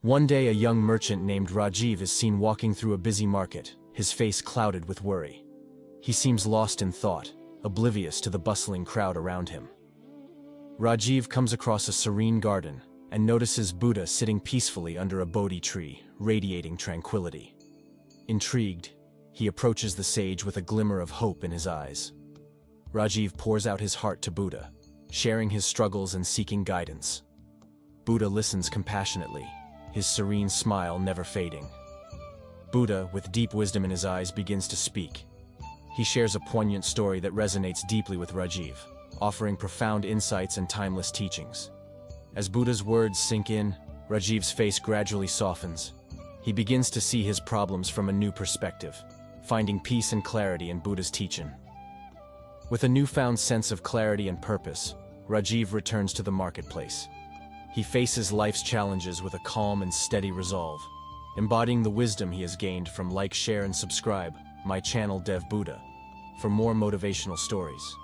One day, a young merchant named Rajiv is seen walking through a busy market, his face clouded with worry. He seems lost in thought, oblivious to the bustling crowd around him. Rajiv comes across a serene garden and notices Buddha sitting peacefully under a Bodhi tree, radiating tranquility. Intrigued, he approaches the sage with a glimmer of hope in his eyes. Rajiv pours out his heart to Buddha, sharing his struggles and seeking guidance. Buddha listens compassionately, his serene smile never fading. Buddha, with deep wisdom in his eyes, begins to speak. He shares a poignant story that resonates deeply with Rajiv, offering profound insights and timeless teachings. As Buddha's words sink in, Rajiv's face gradually softens. He begins to see his problems from a new perspective, finding peace and clarity in Buddha's teaching. With a newfound sense of clarity and purpose, Rajiv returns to the marketplace. He faces life's challenges with a calm and steady resolve, embodying the wisdom he has gained from like, share, and subscribe my channel Dev Buddha for more motivational stories.